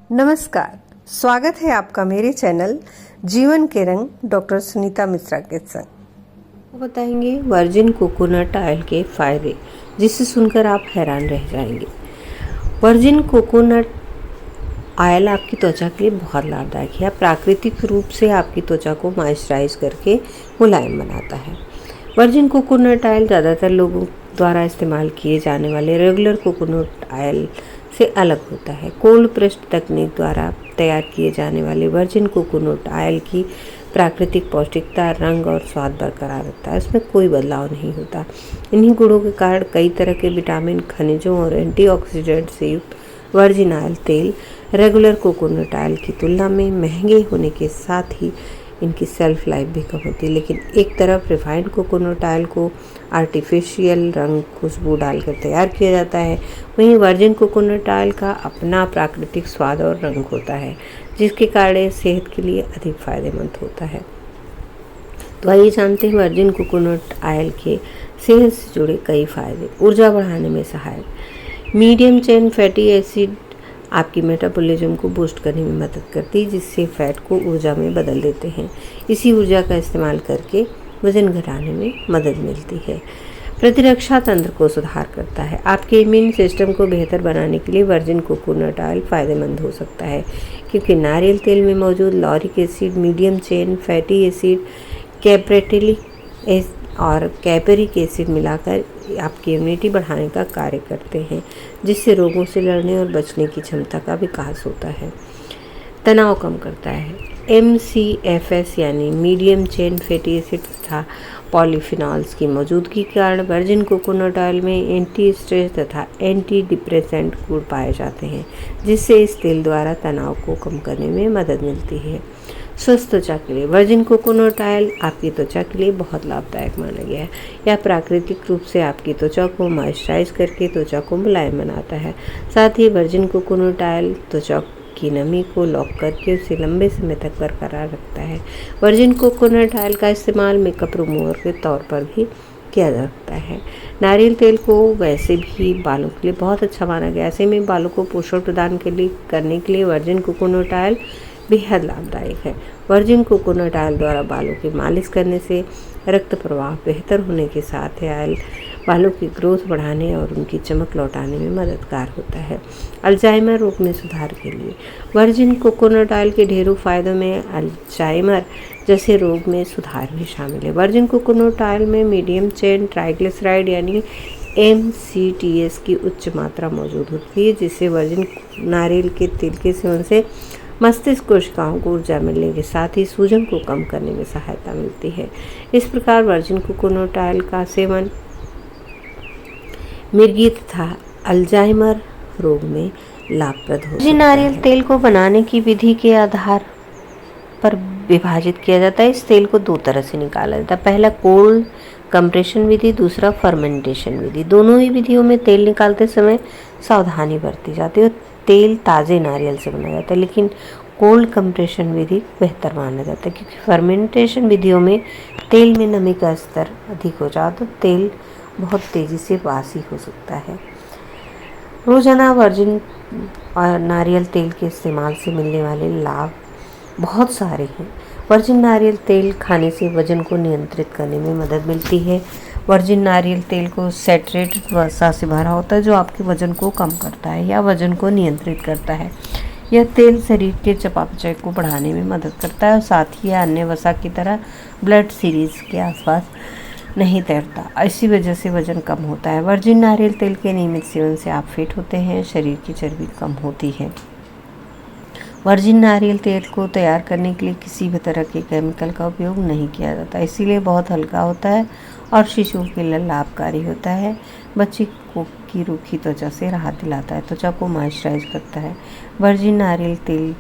नमस्कार, स्वागत है आपका मेरे चैनल जीवन के रंग डॉक्टर सुनीता मिश्रा के संग। बताएंगे वर्जिन कोकोनट ऑयल के फायदे, जिसे सुनकर आप हैरान रह जाएंगे। वर्जिन कोकोनट ऑयल आपकी त्वचा के लिए बहुत लाभदायक है। प्राकृतिक रूप से आपकी त्वचा को मॉइस्चराइज करके मुलायम बनाता है। वर्जिन कोकोनट ऑयल ज़्यादातर लोगों द्वारा इस्तेमाल किए जाने वाले रेगुलर कोकोनट ऑयल से अलग होता है। कोल्ड प्रेस्ड तकनीक द्वारा तैयार किए जाने वाले वर्जिन कोकोनट ऑयल की प्राकृतिक पौष्टिकता, रंग और स्वाद बरकरार रहता है। इसमें कोई बदलाव नहीं होता। इन्हीं गुणों के कारण कई तरह के विटामिन, खनिजों और एंटीऑक्सीडेंट से युक्त वर्जिन ऑयल तेल रेगुलर कोकोनट ऑयल की तुलना में महंगे होने के साथ ही इनकी सेल्फ लाइफ भी कम होती है। लेकिन एक तरफ रिफाइंड कोकोनट ऑयल को आर्टिफिशियल रंग, खुशबू डालकर तैयार किया जाता है, वहीं वर्जिन कोकोनट ऑयल का अपना प्राकृतिक स्वाद और रंग होता है, जिसके कारण सेहत के लिए अधिक फायदेमंद होता है। तो आइए जानते हैं वर्जिन कोकोनट ऑयल के सेहत से जुड़े कई फायदे। ऊर्जा बढ़ाने में सहायक। मीडियम चेन फैटी एसिड आपकी मेटाबॉलिज्म को बूस्ट करने में मदद करती है, जिससे फैट को ऊर्जा में बदल देते हैं। इसी ऊर्जा का इस्तेमाल करके वजन घटाने में मदद मिलती है। प्रतिरक्षा तंत्र को सुधार करता है। आपके इम्यून सिस्टम को बेहतर बनाने के लिए वर्जिन कोकोनट ऑयल फ़ायदेमंद हो सकता है, क्योंकि नारियल तेल में मौजूद lauric acid, medium chain fatty acid, caprylic और कैपेरिक एसिड मिलाकर आपकी इम्यूनिटी बढ़ाने का कार्य करते हैं, जिससे रोगों से लड़ने और बचने की क्षमता का विकास होता है। तनाव कम करता है। MCFS यानी मीडियम चेन फैटी एसिड तथा पॉलीफिनॉल्स की मौजूदगी के कारण वर्जिन कोकोनट ऑयल में एंटी स्ट्रेस तथा एंटी डिप्रेसेंट गुण पाए जाते हैं, जिससे इस तेल द्वारा तनाव को कम करने में मदद मिलती है। स्वस्थ त्वचा के लिए वर्जिन कोकोनट ऑयल आपकी त्वचा के लिए बहुत लाभदायक माना गया है। यह प्राकृतिक रूप से आपकी त्वचा को मॉइस्चराइज करके त्वचा को मुलायम बनाता है। साथ ही वर्जिन कोकोनट ऑयल त्वचा की नमी को लॉक करके उसे लंबे समय तक बरकरार रखता है। वर्जिन कोकोनट ऑयल का इस्तेमाल मेकअप रिमूवर के तौर पर भी किया जा सकता है। नारियल तेल को वैसे भी बालों के लिए बहुत अच्छा माना गया है। ऐसे में बालों को पोषण प्रदान करने के लिए वर्जिन कोकोनट ऑयल बेहद लाभदायक है। वर्जिन कोकोनट ऑयल द्वारा बालों की मालिश करने से रक्त प्रवाह बेहतर होने के साथ ही ऑयल बालों की ग्रोथ बढ़ाने और उनकी चमक लौटाने में मददगार होता है। अल्जाइमर रोग में सुधार के लिए वर्जिन कोकोनट ऑयल के ढेरों फायदों में अल्जाइमर जैसे रोग में सुधार भी शामिल है। वर्जिन कोकोनट ऑयल में मीडियम चेन ट्राइग्लिसराइड यानी MCTS की उच्च मात्रा मौजूद होती है, जिससे वर्जिन नारियल के तेल के सेवन से मस्तिष्क कोशिकाओं को ऊर्जा मिलने के साथ ही सूजन को कम करने में सहायता मिलती है। इस प्रकार वर्जिन कोकोनट ऑयल का सेवन मिर्गी तथा अल्जाइमर रोग में लाभप्रद हो सकता है। नारियल तेल को बनाने की विधि के आधार पर विभाजित किया जाता है। इस तेल को दो तरह से निकाला जाता है। पहला कोल्ड कंप्रेशन विधि, दूसरा फर्मेंटेशन विधि। दोनों ही विधियों में तेल निकालते समय सावधानी बरती जाती है। तेल ताज़े नारियल से बनाया जाता है, लेकिन कोल्ड कंप्रेशन विधि बेहतर माना जाता है, क्योंकि फर्मेंटेशन विधियों में तेल में नमी का स्तर अधिक हो जाता है, तो तेल बहुत तेज़ी से बासी हो सकता है। रोजाना वर्जिन नारियल तेल के इस्तेमाल से मिलने वाले लाभ बहुत सारे हैं। वर्जिन नारियल तेल खाने से वजन को नियंत्रित करने में मदद मिलती है। वर्जिन नारियल तेल को सैचुरेटेड वसा से भरा होता है, जो आपके वजन को कम करता है या वजन को नियंत्रित करता है। यह तेल शरीर के चयापचय को बढ़ाने में मदद करता है और साथ ही अन्य वसा की तरह ब्लड सीरीज के आसपास नहीं तैरता। इसी वजह से वजन कम होता है। वर्जिन नारियल तेल के नियमित सेवन से आप फिट होते हैं, शरीर की चर्बी कम होती है। वर्जिन नारियल तेल को तैयार करने के लिए किसी भी तरह के केमिकल का उपयोग नहीं किया जाता, इसीलिए बहुत हल्का होता है और शिशुओं के लिए लाभकारी होता है। बच्चे की रूखी त्वचा से राहत दिलाता है, त्वचा को मॉइस्चराइज करता है। वर्जिन नारियल तेल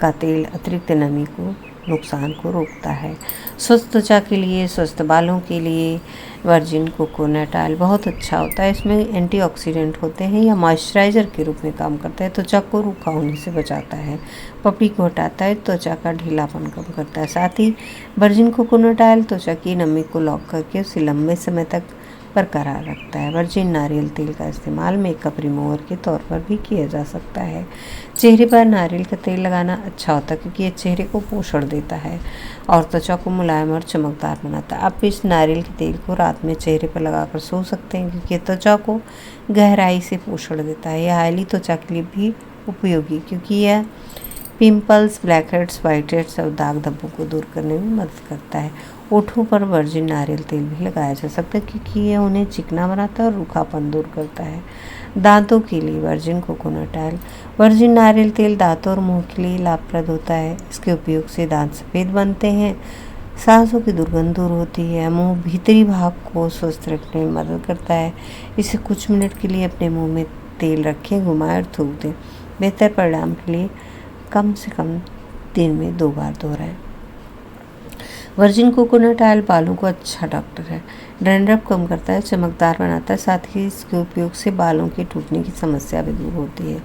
का तेल अतिरिक्त नमी को नुकसान को रोकता है। स्वस्थ त्वचा के लिए, स्वस्थ बालों के लिए वर्जिन कोकोनट ऑयल बहुत अच्छा होता है। इसमें एंटीऑक्सीडेंट होते हैं या मॉइस्चराइज़र के रूप में काम करता है। त्वचा को रूखा होने से बचाता है, पपड़ी को हटाता है, त्वचा का ढीलापन कम करता है। साथ ही वर्जिन कोकोनट ऑयल त्वचा की नमी को लॉक करके उसे लंबे समय तक बरकरार रखता है। वर्जिन नारियल तेल का इस्तेमाल मेकअप रिमूवर के तौर पर भी किया जा सकता है। चेहरे पर नारियल का तेल लगाना अच्छा होता है क्योंकि ये चेहरे को पोषण देता है और त्वचा को मुलायम और चमकदार बनाता है। आप इस नारियल के तेल को रात में चेहरे पर लगाकर सो सकते हैं क्योंकि त्वचा को गहराई से पोषण देता है। यह ऑयली त्वचा के लिए भी उपयोगी क्योंकि यह pimples, black heads, white heads और दाग धब्बों को दूर करने में मदद करता है। ओठों पर वर्जिन नारियल तेल भी लगाया जा सकता है क्योंकि यह उन्हें चिकना बनाता है और रूखापन दूर करता है। दांतों के लिए वर्जिन कोकोनट ऑयल। वर्जिन नारियल तेल दांतों और मुंह के लिए लाभप्रद होता है। इसके उपयोग से दांत सफ़ेद बनते हैं, सांसों की दुर्गंध दूर होती है, मुंह भीतरी भाग को स्वस्थ रखने में मदद करता है। इसे कुछ मिनट के लिए अपने मुंह में तेल रखें, घुमाएं और थूक दें। बेहतर परिणाम के लिए कम से कम दिन में 2 बार दोहराएं। वर्जिन कोकोनट ऑयल बालों को अच्छा डॉक्टर है। डैंड्रफ कम करता है, चमकदार बनाता है, साथ ही इसके उपयोग से बालों के टूटने की समस्या भी दूर होती है।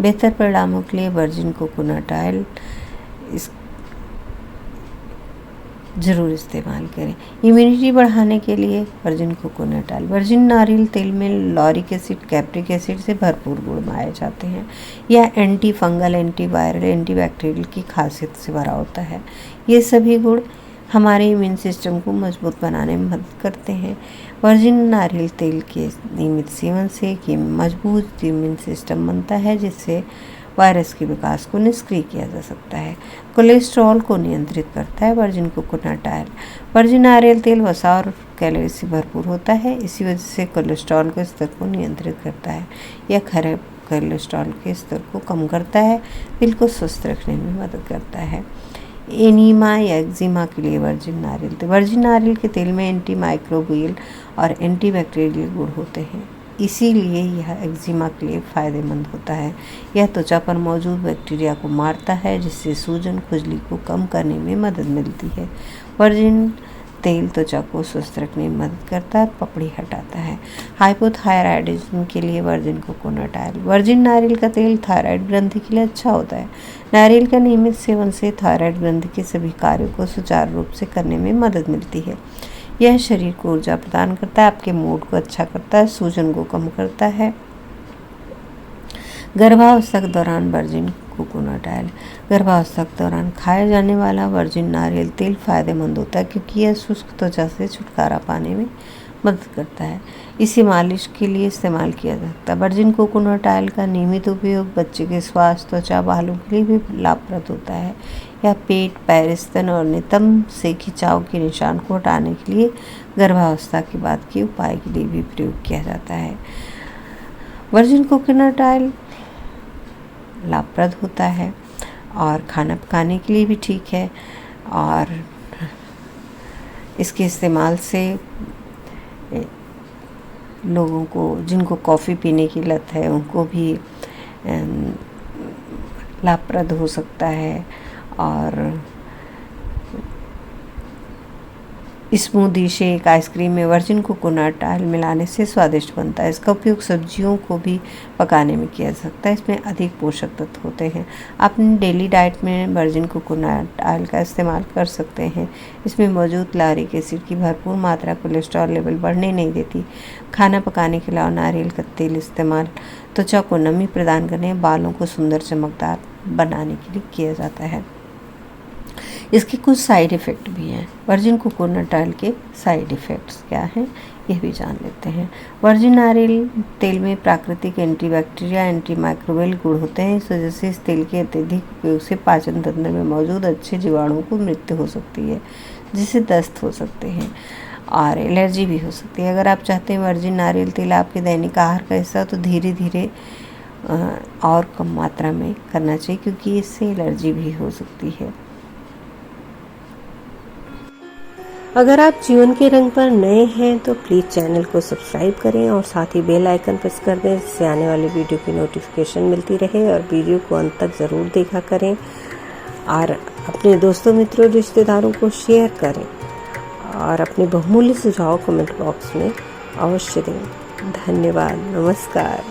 बेहतर परिणामों के लिए वर्जिन कोकोनट ऑयल ज़रूर इस्तेमाल करें। इम्यूनिटी बढ़ाने के लिए वर्जिन कोकोनट ऑयल। वर्जिन नारियल तेल में लॉरिक एसिड, कैप्रिक एसिड से भरपूर गुण पाए जाते हैं। यह anti fungal, anti viral, anti bacterial की खासियत से भरा होता है। ये सभी गुण हमारे इम्यून सिस्टम को मजबूत बनाने में मदद करते हैं। वर्जिन नारियल तेल के नियमित सेवन से मजबूत इम्यून सिस्टम बनता है जिससे वायरस के विकास को निष्क्रिय किया जा सकता है। कोलेस्ट्रॉल को नियंत्रित करता है वर्जिन कोकोनट ऑयल। वर्जिन नारियल तेल वसा और कैलोरी से भरपूर होता है, इसी वजह से कोलेस्ट्रॉल के स्तर को नियंत्रित करता है। यह खराब कोलेस्ट्रॉल के स्तर को कम करता है, दिल को स्वस्थ रखने में मदद करता है। एनीमा या एक्जिमा के लिए वर्जिन नारियल तेल। वर्जिन नारियल के तेल में एंटी माइक्रोबियल और एंटी बैक्टीरियल गुण होते हैं, इसीलिए यह एक्जिमा के लिए फ़ायदेमंद होता है। यह त्वचा पर मौजूद बैक्टीरिया को मारता है जिससे सूजन, खुजली को कम करने में मदद मिलती है। वर्जिन तेल त्वचा को स्वस्थ रखने में मदद करता है और पपड़ी हटाता है। हाइपोथायराइडिज्म के लिए वर्जिन कोकोनट ऑयल। वर्जिन नारियल का तेल थायराइड ग्रंथि के लिए अच्छा होता है। नारियल का नियमित सेवन से थायराइड ग्रंथि के सभी कार्यों को सुचारू रूप से करने में मदद मिलती है। यह शरीर को ऊर्जा प्रदान करता है, आपके मूड को अच्छा करता है, सूजन को कम करता है। गर्भावस्था के दौरान वर्जिन कोकोनट ऑयल। गर्भावस्था के दौरान खाया जाने वाला वर्जिन नारियल तेल फायदेमंद होता है क्योंकि यह शुष्क त्वचा से छुटकारा पाने में मदद करता है। इसे मालिश के लिए इस्तेमाल किया जा सकता है। वर्जिन कोकोनट ऑयल का नियमित उपयोग बच्चे के स्वास्थ्य, त्वचा, बालों के लिए भी लाभप्रद होता है। यह पेट, पैर, स्तन और नितंब से खिंचाव के निशान को हटाने के लिए गर्भावस्था के बाद के उपाय के लिए भी प्रयोग किया जाता है। वर्जिन कोकोनट ऑयल लाभप्रद होता है और खाना पकाने के लिए भी ठीक है और इसके इस्तेमाल से लोगों को, जिनको कॉफ़ी पीने की लत है, उनको भी लाभप्रद हो सकता है। और स्मूदी, शेक, आइसक्रीम में वर्जिन कोकोनट ऑयल मिलाने से स्वादिष्ट बनता है। इसका उपयोग सब्जियों को भी पकाने में किया जा सकता है, इसमें अधिक पोषक तत्व होते हैं। आप अपनी डेली डाइट में वर्जिन कोकोनट ऑयल का इस्तेमाल कर सकते हैं। इसमें मौजूद लॉरिक एसिड की भरपूर मात्रा कोलेस्ट्रॉल लेवल बढ़ने नहीं देती। खाना पकाने के अलावा नारियल का तेल इस्तेमाल त्वचा को नमी प्रदान करने, बालों को सुंदर चमकदार बनाने के लिए किया जाता है। इसके कुछ साइड इफ़ेक्ट भी हैं। वर्जिन कोकोनट ऑयल के साइड इफ़ेक्ट्स क्या हैं यह भी जान लेते हैं। वर्जिन नारियल तेल में प्राकृतिक एंटीबैक्टीरिया, एंटी माइक्रोबियल गुण होते हैं। इस वजह से इस तेल के अत्यधिक उपयोग से पाचन तंत्र में मौजूद अच्छे जीवाणुओं को मृत्यु हो सकती है, जिससे दस्त हो सकते हैं और एलर्जी भी हो सकती है। अगर आप चाहते हैं वर्जिन नारियल तेल आपके दैनिक आहार का हिस्सा, तो धीरे धीरे और कम मात्रा में करना चाहिए क्योंकि इससे एलर्जी भी हो सकती है। अगर आप जीवन के रंग पर नए हैं तो प्लीज़ चैनल को सब्सक्राइब करें और साथ ही बेल आइकन प्रेस कर दें, जिससे आने वाले वीडियो की नोटिफिकेशन मिलती रहे। और वीडियो को अंत तक ज़रूर देखा करें और अपने दोस्तों, मित्रों, रिश्तेदारों को शेयर करें और अपने बहुमूल्य सुझाव कमेंट बॉक्स में अवश्य दें। धन्यवाद। नमस्कार।